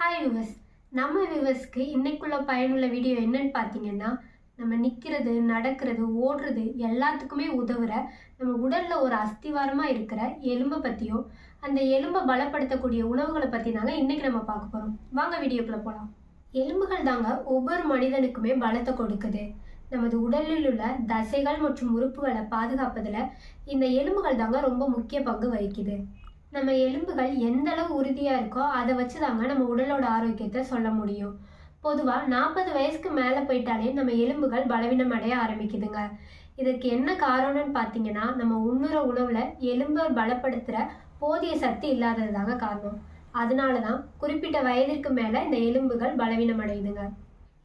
Hi viewers, நம்ம விவர்ஸ்க்கு இன்னைக்குள்ள பயனுள்ள வீடியோ என்னன்னு பார்த்தீங்கன்னா, நம்ம நிற்கிறது, நடக்கிறது, ஓடுறது எல்லாத்துக்குமே உதவுற நம்ம உடலில் ஒரு அஸ்திவாரமாக இருக்கிற எலும்பை பற்றியும் அந்த எலும்பை பலப்படுத்தக்கூடிய உணவுகளை பற்றி தாங்க இன்றைக்கி நம்ம பார்க்க போகிறோம். வாங்க வீடியோக்குள்ளே போகலாம். எலும்புகள் தாங்க ஒவ்வொரு மனிதனுக்குமே பலத்தை கொடுக்குது. நமது உடலில் உள்ள தசைகள் மற்றும் உறுப்புகளை பாதுகாப்பதில் இந்த எலும்புகள் தாங்க ரொம்ப முக்கிய பங்கு வகிக்குது. நம்ம எலும்புகள் எந்த அளவு உறுதியாக இருக்கோ அதை வச்சு தாங்க நம்ம உடலோட ஆரோக்கியத்தை சொல்ல முடியும். பொதுவாக 40 வயசுக்கு மேலே போயிட்டாலே நம்ம எலும்புகள் பலவீனம் அடைய ஆரம்பிக்குதுங்க. இதற்கு என்ன காரணம்னு பார்த்தீங்கன்னா, நம்ம உண்ணுற உணவில் எலும்பை பலப்படுத்துகிற போதிய சக்தி இல்லாதது தாங்க காரணம். அதனால தான் குறிப்பிட்ட வயதிற்கு மேலே இந்த எலும்புகள் பலவீனம் அடையுதுங்க.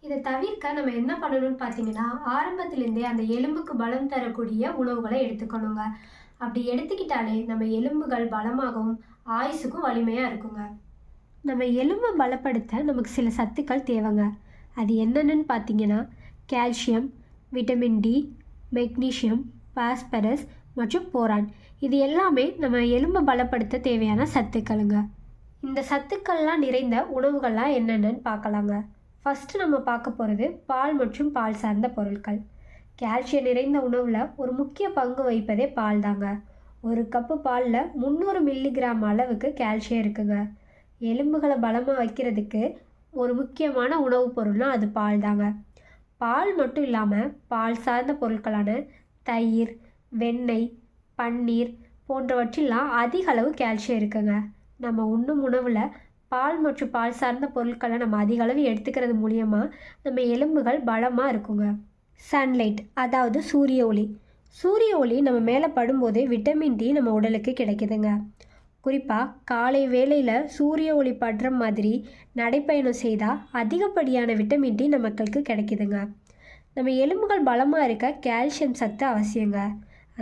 இதை தவிர்க்க நம்ம என்ன பண்ணணும்னு பார்த்தீங்கன்னா, ஆரம்பத்திலேருந்தே அந்த எலும்புக்கு பலம் தரக்கூடிய உணவுகளை எடுத்துக்கணுங்க. அப்படி எடுத்துக்கிட்டாலே நம்ம எலும்புகள் பலமாகவும் ஆயுசுக்கும் வலிமையாக இருக்குங்க. நம்ம எலும்பை பலப்படுத்த நமக்கு சில சத்துக்கள் தேவைங்க. அது என்னென்னு பார்த்தீங்கன்னா, calcium, vitamin D, magnesium, phosphorus மற்றும் போரான். இது எல்லாமே நம்ம எலும்பை பலப்படுத்த தேவையான சத்துக்களுங்க. இந்த சத்துக்கள்லாம் நிறைந்த உணவுகள்லாம் என்னென்னு பார்க்கலாங்க. ஃபஸ்ட்டு நம்ம பார்க்க போகிறது பால் மற்றும் பால் சார்ந்த பொருட்கள். கால்சியம் நிறைந்த உணவில் ஒரு முக்கிய பங்கு வகிப்பதே பால் தாங்க. ஒரு கப்பு பாலில் 300 மில்லிகிராம் அளவுக்கு கால்சியம் இருக்குங்க. எலும்புகளை பலமாக வைக்கிறதுக்கு ஒரு முக்கியமான உணவுப் பொருள்னால் அது பால் தாங்க. பால் மட்டும் இல்லாமல் பால் சார்ந்த பொருட்களான தயிர், வெண்ணெய், பன்னீர் போன்றவற்றிலாம் அதிக அளவு கால்சியம் இருக்குங்க. நம்ம உண்ணும் உணவில் பால் மற்றும் பால் சார்ந்த பொருட்களை நம்ம அதிக அளவு எடுத்துக்கிறது மூலியமாக நம்ம எலும்புகள் பலமாக இருக்குங்க. சன்லைட், அதாவது சூரிய ஒளி. சூரிய ஒளி நம்ம மேலே படும்போது விட்டமின் டி நம்ம உடலுக்கு கிடைக்குதுங்க. குறிப்பாக காலை வேளையில் சூரிய ஒளி படுற மாதிரி நடைப்பயணம் செய்தால் அதிகப்படியான விட்டமின் டி நமக்கு கிடைக்குதுங்க. நம்ம எலும்புகள் பலமாக இருக்க கால்சியம் சத்து அவசியங்க.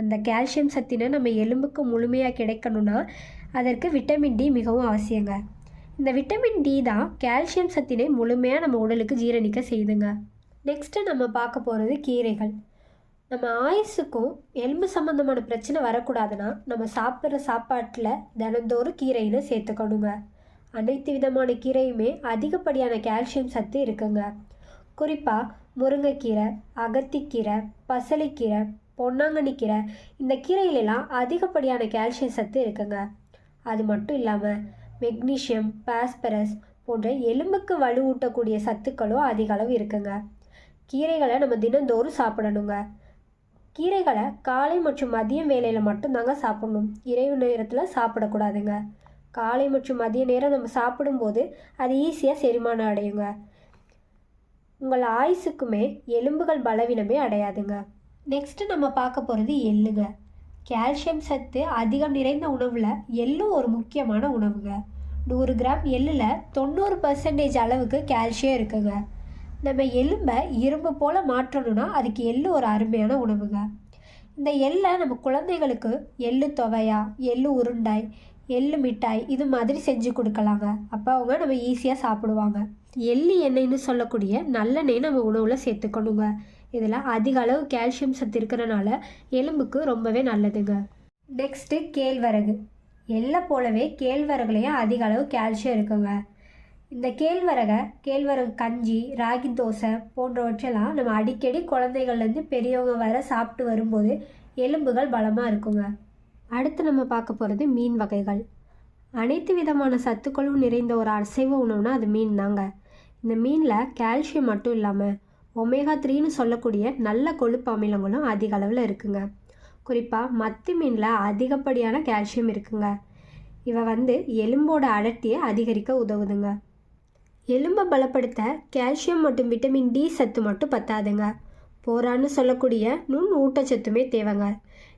அந்த கால்சியம் சத்தினை நம்ம எலும்புக்கு முழுமையாக கிடைக்கணும்னா அதற்கு விட்டமின் டி மிகவும் அவசியங்க. இந்த விட்டமின் டி தான் கால்சியம் சத்தினை முழுமையாக நம்ம உடலுக்கு ஜீரணிக்க செய்யுதுங்க. நெக்ஸ்ட்டு நம்ம பார்க்க போகிறது கீரைகள். நம்ம ஆயுசுக்கும் எலும்பு சம்மந்தமான பிரச்சனை வரக்கூடாதுன்னா நம்ம சாப்பிட்ற சாப்பாட்டில் தினந்தோறும் கீரைன்னு சேர்த்துக்கணுங்க. அனைத்து விதமான கீரையுமே அதிகப்படியான கால்சியம் சத்து இருக்குங்க. குறிப்பாக முருங்கைக்கீரை, அகத்திக்கீரை, பசலைக்கீரை, பொன்னாங்கண்ணிக்கீரை, இந்த கீரையிலெல்லாம் அதிகப்படியான கால்சியம் சத்து இருக்குங்க. அது மட்டும் இல்லாமல் மெக்னீஷியம், பாஸ்பரஸ் போன்ற எலும்புக்கு வலுவூட்டக்கூடிய சத்துக்களும் அதிக அளவு இருக்குங்க. கீரைகளை நம்ம தினந்தோறும் சாப்பிடணுங்க. கீரைகளை காலை மற்றும் மதியம் வேளையில் மட்டும்தாங்க சாப்பிடணும். இரவு நேரத்தில் சாப்பிடக்கூடாதுங்க. காலை மற்றும் மதிய நேரம் நம்ம சாப்பிடும்போது அது ஈஸியாக செரிமானம் அடையுங்க. உங்கள் ஆயுசுக்குமே எலும்புகள் பலவீனமே அடையாதுங்க. நெக்ஸ்ட்டு நம்ம பார்க்க போகிறது எள்ளுங்க. கால்சியம் சத்து அதிகம் நிறைந்த உணவில் எள்ளும் ஒரு முக்கியமான உணவுங்க. 100 கிராம் எள்ளில் 90% அளவுக்கு கால்சியம் இருக்குங்க. நம்ம எலும்பை இரும்பு போல் மாற்றணும்னா அதுக்கு எள்ளு ஒரு அருமையான உணவுங்க. இந்த எள்ளை நம்ம குழந்தைகளுக்கு எள்ளு துவையா, எள்ளு உருண்டாய், எள்ளு மிட்டாய் இது மாதிரி செஞ்சு கொடுக்கலாங்க. அப்போ அவங்க நம்ம ஈஸியாக சாப்பிடுவாங்க. எள்ளு எண்ணெய்னு சொல்லக்கூடிய நல்லெண்ணெய் நம்ம உணவில் சேர்த்துக்கணுங்க. இதில் அதிக அளவு கால்சியம் சத்து இருக்கிறனால எலும்புக்கு ரொம்பவே நல்லதுங்க. நெக்ஸ்ட்டு கேழ்வரகு. எள்ளை போலவே கேழ்வரகுலையும் அதிக அளவு கால்சியம் இருக்குங்க. இந்த கேழ்வரகு கஞ்சி, ராகி தோசை போன்றவற்றெல்லாம் நம்ம அடிக்கடி குழந்தைகள்லேருந்து பெரியவங்க வர சாப்பிட்டு வரும்போது எலும்புகள் பலமாக இருக்குங்க. அடுத்து நம்ம பார்க்க போகிறது மீன் வகைகள். அனைத்து விதமான சத்துக்களும் நிறைந்த ஒரு அசைவ உணவுனா அது மீன் தாங்க. இந்த மீனில் கால்சியம் மட்டும் இல்லாமல் ஒமேகா 3ன்னு சொல்லக்கூடிய நல்ல கொழுப்பு அமிலங்களும் அதிக அளவில் இருக்குங்க. குறிப்பாக மத்தி மீனில் அதிகப்படியான கால்சியம் இருக்குங்க. இவை எலும்போட அடர்த்தியை அதிகரிக்க உதவுதுங்க. எலும்பை பலப்படுத்த கால்சியம் மற்றும் விட்டமின் டி சத்து மட்டும் பத்தாதுங்க. போரான்னு சொல்லக்கூடிய நுண் ஊட்டச்சத்துமே தேவைங்க.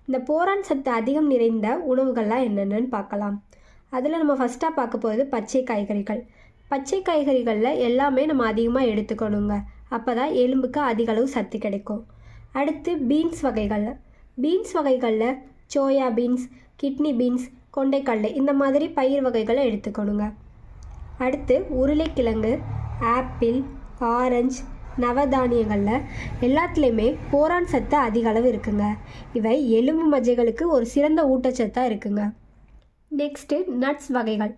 இந்த போரான் சத்து அதிகம் நிறைந்த உணவுகள்லாம் என்னென்னு பார்க்கலாம். அதில் நம்ம ஃபஸ்ட்டாக பார்க்க போகிறது பச்சை காய்கறிகள். பச்சை காய்கறிகளில் எல்லாமே நம்ம அதிகமாக எடுத்துக்கணுங்க. அப்போ தான் எலும்புக்கு அதிக அளவு சத்து கிடைக்கும். அடுத்து பீன்ஸ் வகைகளில் சோயா பீன்ஸ், கிட்னி பீன்ஸ், கொண்டைக்கடலை இந்த மாதிரி பயிர் வகைகளை எடுத்துக்கணுங்க. அடுத்து உருளைக்கிழங்கு, ஆப்பிள், ஆரஞ்சு, நவதானியங்களில் எல்லாத்துலேயுமே போரான் சத்து அதிக அளவு இருக்குங்க. இவை எலும்பு மஜ்ஜைகளுக்கு ஒரு சிறந்த ஊட்டச்சத்தாக இருக்குங்க. நெக்ஸ்ட்டு நட்ஸ் வகைகள்.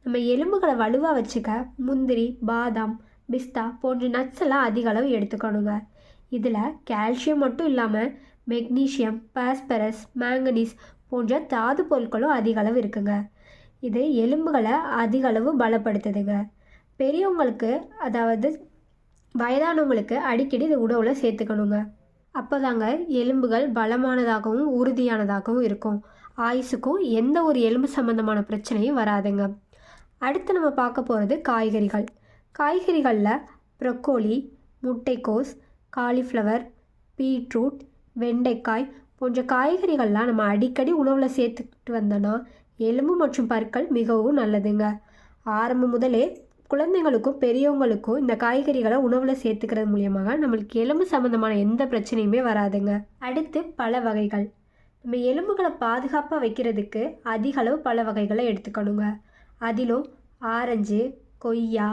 நம்ம எலும்புகளை வலுவாக வச்சுக்க முந்திரி, பாதாம், பிஸ்தா போன்ற நட்ஸ் எல்லாம் அதிக அளவு எடுத்துக்கணுங்க. இதில் கால்சியம் மட்டும் இல்லாமல் மெக்னீஷியம், பாஸ்பரஸ், மேங்கனீஸ் போன்ற தாது பொருட்களும் அதிக அளவு இருக்குங்க. இது எலும்புகளை அதிக அளவு பலப்படுத்துதுங்க. பெரியவங்களுக்கு, அதாவது வயதானவங்களுக்கு அடிக்கடி இது உணவில் சேர்த்துக்கணுங்க. அப்போ தாங்க எலும்புகள் பலமானதாகவும் உறுதியானதாகவும் இருக்கும். ஆயுசுக்கும் எந்த ஒரு எலும்பு சம்பந்தமான பிரச்சனையும் வராதுங்க. அடுத்து நம்ம பார்க்க போகிறது காய்கறிகள். காய்கறிகளில் ப்ரொக்கோலி, முட்டைக்கோஸ், காலிஃப்ளவர், பீட்ரூட், வெண்டைக்காய் போன்ற காய்கறிகள்லாம் நம்ம அடிக்கடி உணவில் சேர்த்துக்கிட்டு வந்தோன்னா எலும்பு மற்றும் பற்கள் மிகவும் நல்லதுங்க. ஆரம்பம் முதலே குழந்தைங்களுக்கும் பெரியவங்களுக்கும் இந்த காய்கறிகளை உணவில் சேர்த்துக்கிறது மூலியமாக நம்மளுக்கு எலும்பு சம்மந்தமான எந்த பிரச்சனையுமே வராதுங்க. அடுத்து பழ வகைகள். நம்ம எலும்புகளை பாதுகாப்பாக வைக்கிறதுக்கு அதிக அளவு பழ வகைகளை எடுத்துக்கணுங்க. அதிலும் ஆரஞ்சு, கொய்யா,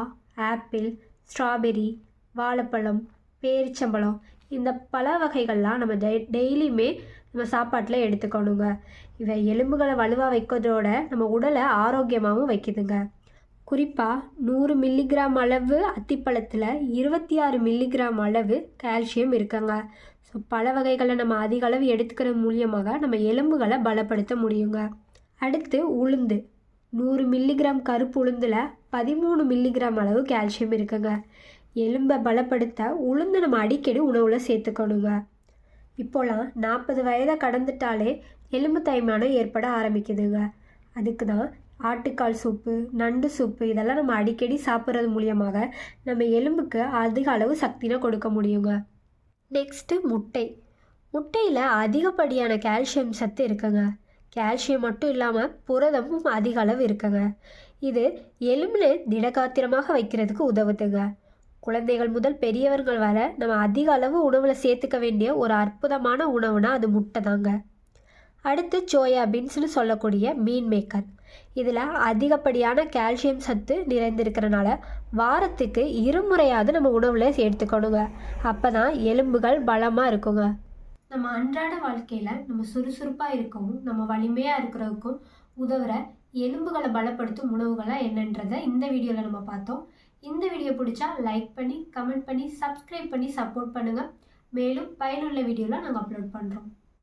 ஆப்பிள், ஸ்ட்ராபெரி, வாழைப்பழம், பேரிச்சம்பழம் இந்த பழ வகைகள்லாம் நம்ம டெய்லியுமே நம்ம சாப்பாட்டில் எடுத்துக்கணுங்க. இவை எலும்புகளை வலுவாக வைக்கிறதோட நம்ம உடலை ஆரோக்கியமாகவும் வைக்குதுங்க. குறிப்பாக 100 மில்லிகிராம் அளவு அத்திப்பழத்தில் 26 மில்லிகிராம் அளவு கால்சியம் இருக்குங்க. ஸோ பழ வகைகளை நம்ம அதிக அளவு எடுத்துக்கிறது மூலியமாக நம்ம எலும்புகளை பலப்படுத்த முடியுங்க. அடுத்து உளுந்து. 100 மில்லிகிராம் கருப்பு உளுந்தில் 13 மில்லிகிராம் அளவு கால்சியம் இருக்குங்க. எலும்பை பலப்படுத்த உளுந்து நம்ம அடிக்கடி உணவில் சேர்த்துக்கணுங்க. இப்போலாம் 40 வயதை கடந்துட்டாலே எலும்பு தேய்மானம் ஏற்பட ஆரம்பிக்குதுங்க. அதுக்கு தான் ஆட்டுக்கால் சூப்பு, நண்டு சூப்பு இதெல்லாம் நம்ம அடிக்கடி சாப்பிட்றது மூலியமாக நம்ம எலும்புக்கு அதிக அளவு சக்தினை கொடுக்க முடியுங்க. நெக்ஸ்ட்டு முட்டை. முட்டையில் அதிகப்படியான கால்சியம் சத்து இருக்குங்க. கால்சியம் மட்டும் இல்லாமல் புரதமும் அதிக அளவு இருக்குங்க. இது எலும்பில் திடகாத்திரமாக வைக்கிறதுக்கு உதவுதுங்க. குழந்தைகள் முதல் பெரியவர்கள் வர நம்ம அதிக அளவு உணவில் சேர்த்துக்க வேண்டிய ஒரு அற்புதமான உணவுனா அது முட்டை தாங்க. அடுத்து சோயா பீன்ஸ்னு சொல்லக்கூடிய மீன் மேக்கர். இதில் அதிகப்படியான கால்சியம் சத்து நிறைந்திருக்கிறனால வாரத்துக்கு 2 முறையாவது நம்ம உணவில் சேர்த்துக்கணுங்க. அப்போ தான் எலும்புகள் பலமாக இருக்குங்க. நம்ம அன்றாட வாழ்க்கையில் நம்ம சுறுசுறுப்பாக இருக்கவும் நம்ம வலிமையாக இருக்கிறதுக்கும் உதவுற எலும்புகளை பலப்படுத்தும் உணவுகளாக என்னன்றதை இந்த வீடியோவில் நம்ம பார்த்தோம். இந்த வீடியோ பிடிச்சா லைக் பண்ணி, கமெண்ட் பண்ணி, சப்ஸ்கிரைப் பண்ணி சப்போர்ட் பண்ணுங்கள். மேலும் பயனுள்ள வீடியோலாம் நாங்கள் அப்லோட் பண்ணுறோம்.